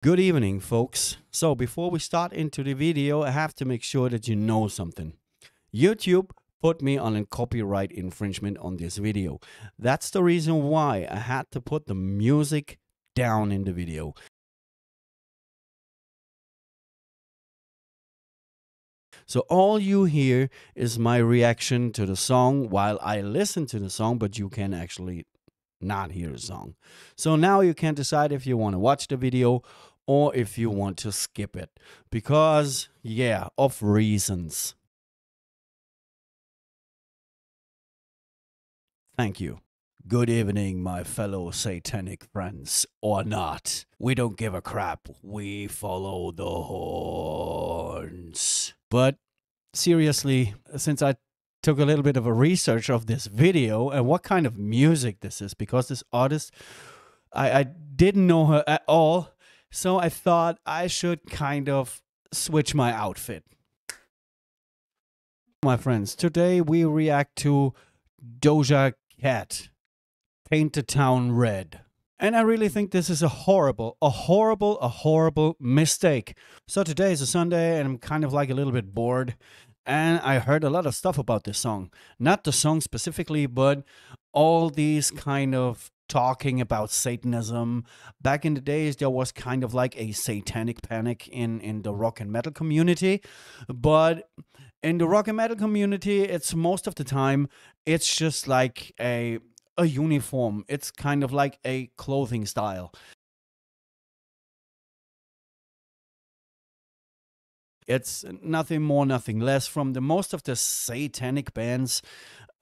Good evening, folks. So, before we start into the video, I have to make sure that you know something. YouTube put me on a copyright infringement on this video. That's the reason why I had to put the music down in the video. So, all you hear is my reaction to the song while I listen to the song, but you can actually not hear the song. So now you can decide if you want to watch the video or if you want to skip it. Because, yeah, of reasons. Thank you. Good evening, my fellow satanic friends, or not. We don't give a crap. We follow the horns. But seriously, since I took a little bit of a research of this video and what kind of music this is, because this artist, I didn't know her at all. So I thought I should kind of switch my outfit. My friends, today we react to Doja Cat, Paint the Town Red. And I really think this is a horrible mistake. So today is a Sunday and I'm kind of like a little bit bored. And I heard a lot of stuff about this song. Not the song specifically, but all these kind of talking about Satanism. Back in the days, there was kind of like a satanic panic in the rock and metal community. But in the rock and metal community, it's most of the time, it's just like a uniform. It's kind of like a clothing style. It's nothing more, nothing less. From the most of the satanic bands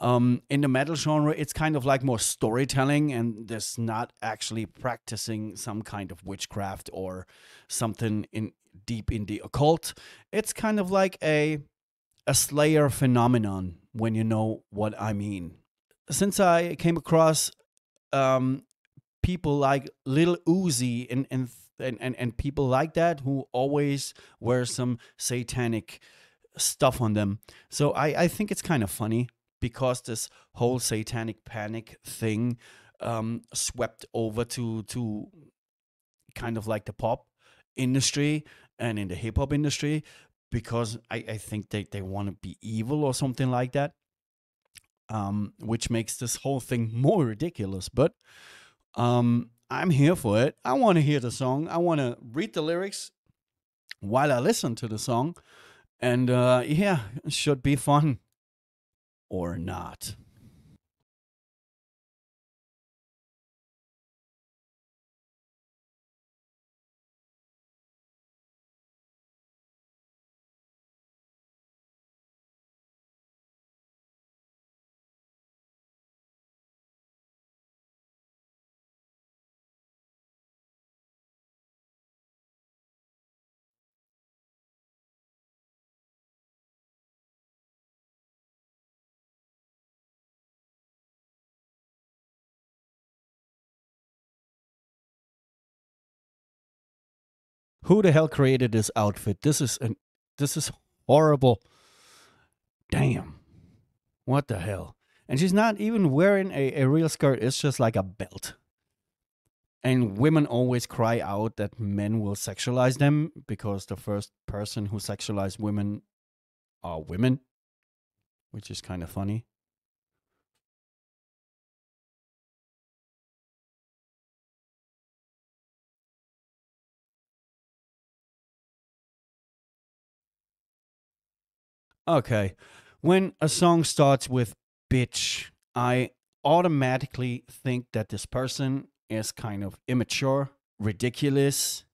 in the metal genre, it's kind of like more storytelling, and there's not actually practicing some kind of witchcraft or something in deep in the occult. It's kind of like a Slayer phenomenon, when you know what I mean. Since I came across um, people like Lil Uzi and people like that who always wear some satanic stuff on them. So I think it's kind of funny because this whole satanic panic thing swept over to kind of like the pop industry and in the hip hop industry because I think they want to be evil or something like that. Which makes this whole thing more ridiculous. But I'm here for it. I want to hear the song. I want to read the lyrics while I listen to the song. And yeah, it should be fun or not. Who the hell created this outfit? This is horrible. Damn. What the hell? And she's not even wearing a real skirt. It's just like a belt. And women always cry out that men will sexualize them because the first person who sexualized women are women, which is kind of funny. Okay. When a song starts with bitch, I automatically think that this person is kind of immature, ridiculous,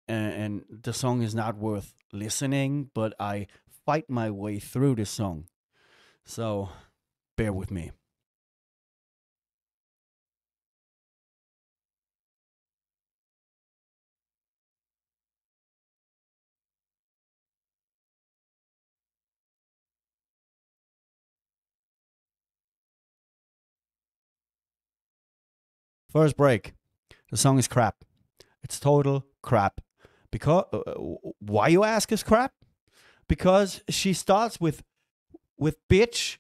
and the song is not worth listening, but I fight my way through the song. So bear with me. First break. The song is crap. It's total crap. Because why you ask is crap? Because she starts with bitch,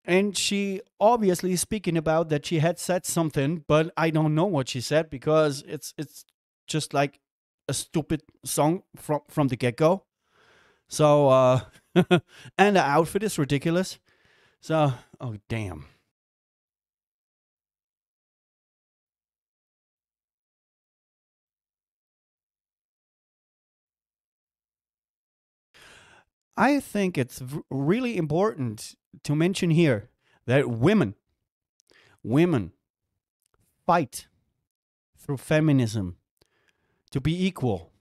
and she obviously is speaking about that she had said something, but I don't know what she said because it's just like a stupid song from the get go. So and the outfit is ridiculous. So oh damn. I think it's really important to mention here that women fight through feminism to be equal,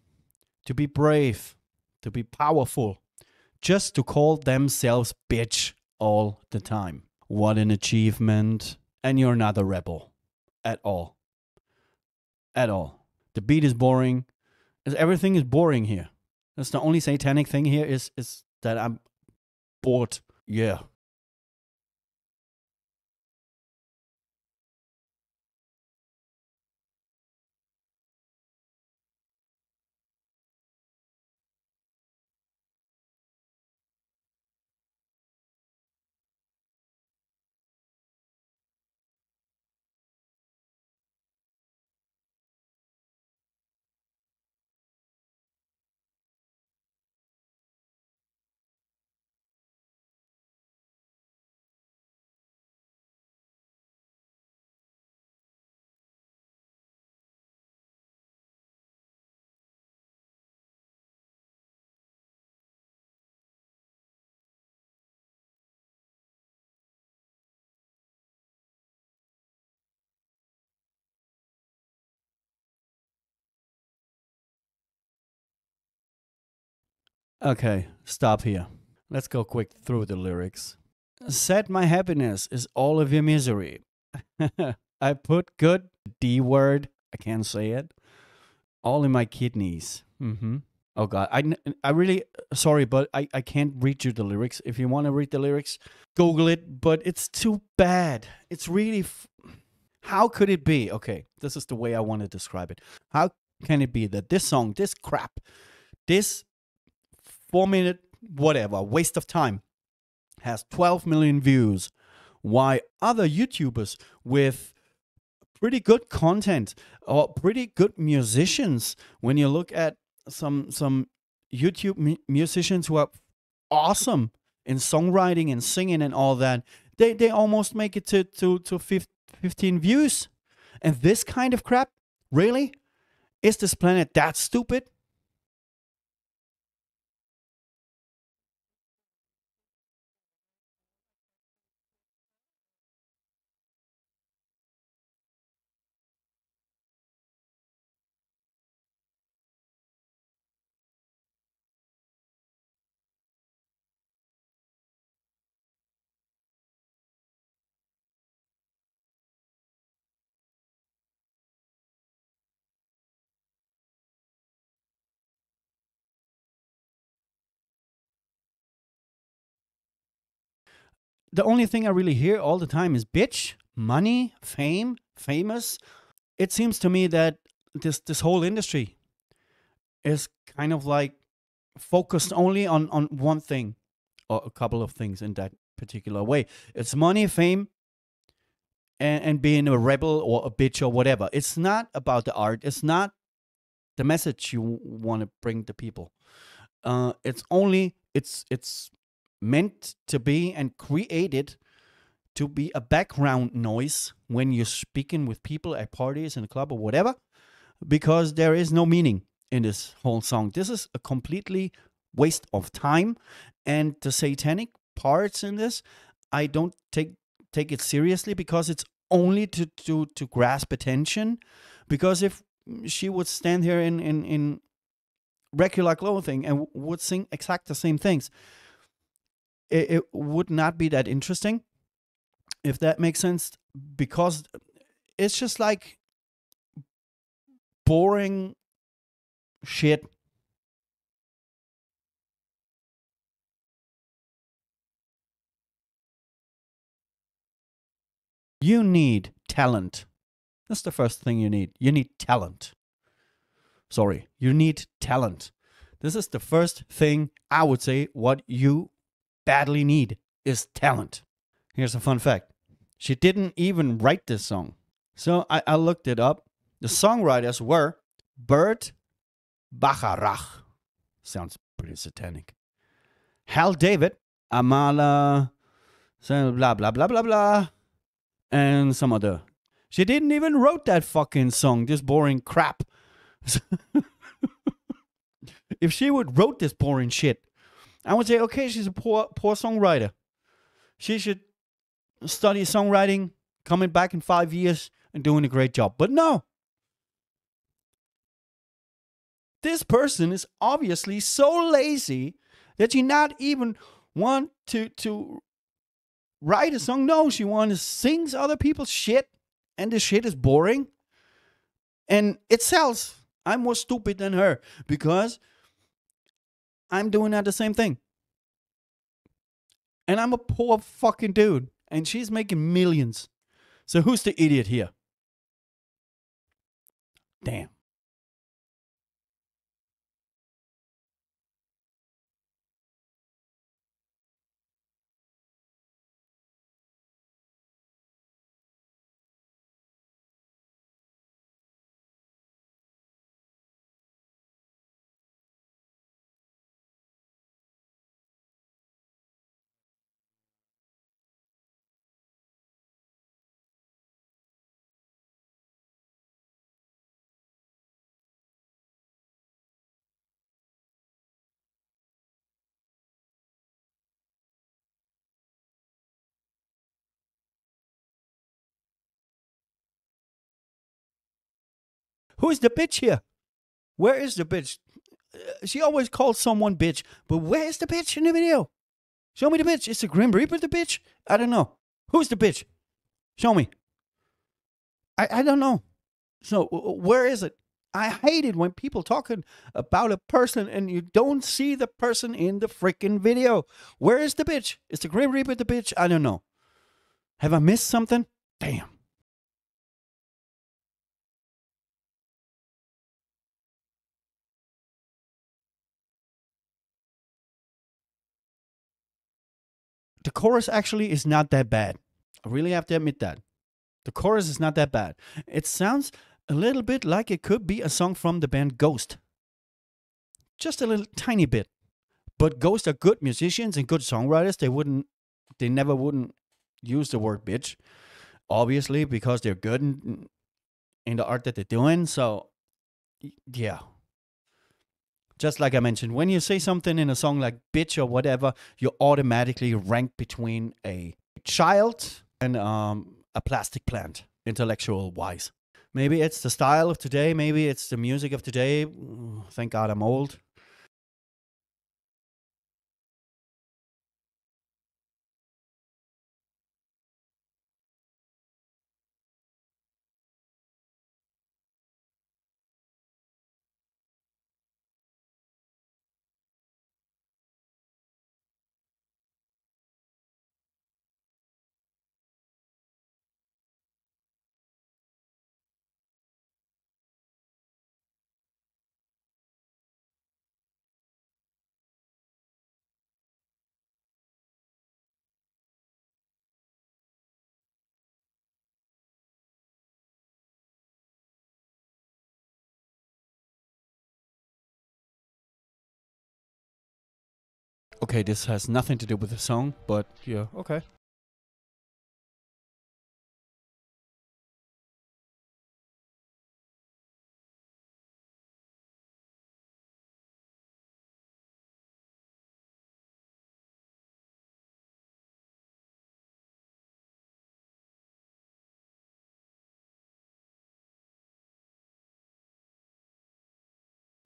to be brave, to be powerful, just to call themselves bitch all the time. What an achievement. And you're not a rebel at all. At all. The beat is boring. Everything is boring here. That's the only satanic thing here is that I'm bored. Yeah. Okay, stop here. Let's go quick through the lyrics. Said my happiness is all of your misery. I put good D word, I can't say it, all in my kidneys. Mm-hmm. Oh God, I really sorry, but I can't read you the lyrics. If you want to read the lyrics, Google it. But it's too bad. It's really. How could it be? Okay, this is the way I want to describe it. How can it be that this song, this crap, this 4 minute whatever waste of time has 12 million views? Why other YouTubers with pretty good content or pretty good musicians, when you look at some YouTube musicians who are awesome in songwriting and singing and all that, they almost make it to 15 views. And this kind of crap, really? Is this planet that stupid? The only thing I really hear all the time is bitch, money, fame, famous. It seems to me that this whole industry is kind of like focused only on one thing or a couple of things in that particular way. It's money, fame, and being a rebel or a bitch or whatever. It's not about the art. It's not the message you want to bring to people. It's meant to be and created to be a background noise when you're speaking with people at parties in a club or whatever, because there is no meaning in this whole song. This is a completely waste of time, and the satanic parts in this, I don't take it seriously because it's only to grasp attention. Because if she would stand here in regular clothing and would sing exact the same things, it would not be that interesting, if that makes sense. Because it's just like boring shit. You need talent. That's the first thing you need. You need talent. Sorry, you need talent. This is the first thing I would say what you badly need is talent. Here's a fun fact. She didn't even write this song. So I looked it up. The songwriters were Bert Bacharach. Sounds pretty satanic. Hal David, Amala, blah, blah, blah, blah, blah, and some other. She didn't even wrote that fucking song, this boring crap. If she would wrote this boring shit, I would say, okay, she's a poor songwriter. She should study songwriting, coming back in 5 years and doing a great job. But no. This person is obviously so lazy that she not even want to write a song. No, she wants to sing other people's shit, and the shit is boring. And it sells. I'm more stupid than her because I'm doing that the same thing. And I'm a poor fucking dude. And she's making millions. So who's the idiot here? Damn. Who is the bitch here? Where is the bitch? She always calls someone bitch, but where is the bitch in the video? Show me the bitch. Is the Grim Reaper the bitch? I don't know. Who's the bitch? Show me. I don't know. So where is it? I hate it when people talking about a person and you don't see the person in the freaking video. Where is the bitch? Is the Grim Reaper the bitch? I don't know. Have I missed something? Damn. The chorus actually is not that bad. I really have to admit that. The chorus is not that bad. It sounds a little bit like it could be a song from the band Ghost. Just a little tiny bit. But Ghost are good musicians and good songwriters. They never wouldn't use the word bitch. Obviously, because they're good in the art that they're doing. So, yeah. Just like I mentioned, when you say something in a song like bitch or whatever, you automatically rank between a child and a plastic plant, intellectual wise. Maybe it's the style of today. Maybe it's the music of today. Thank God I'm old. Okay, this has nothing to do with the song, but yeah, okay.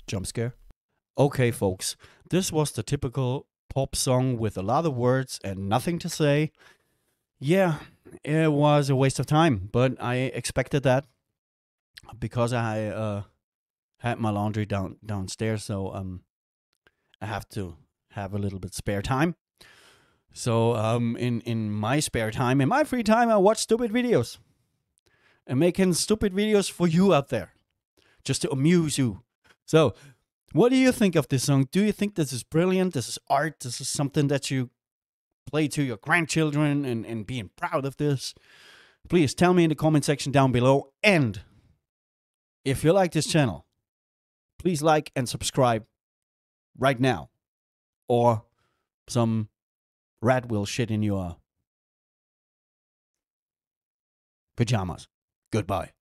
Jump scare. Okay, folks, this was the typical pop song with a lot of words and nothing to say. Yeah, it was a waste of time, but I expected that because I had my laundry downstairs, so I have to have a little bit spare time. So in my spare time, in my free time, I watch stupid videos and making stupid videos for you out there, just to amuse you. So, what do you think of this song? Do you think this is brilliant? This is art. This is something that you play to your grandchildren and being proud of this? Please tell me in the comment section down below. And if you like this channel, please like and subscribe right now, or some rat will shit in your pajamas. Goodbye.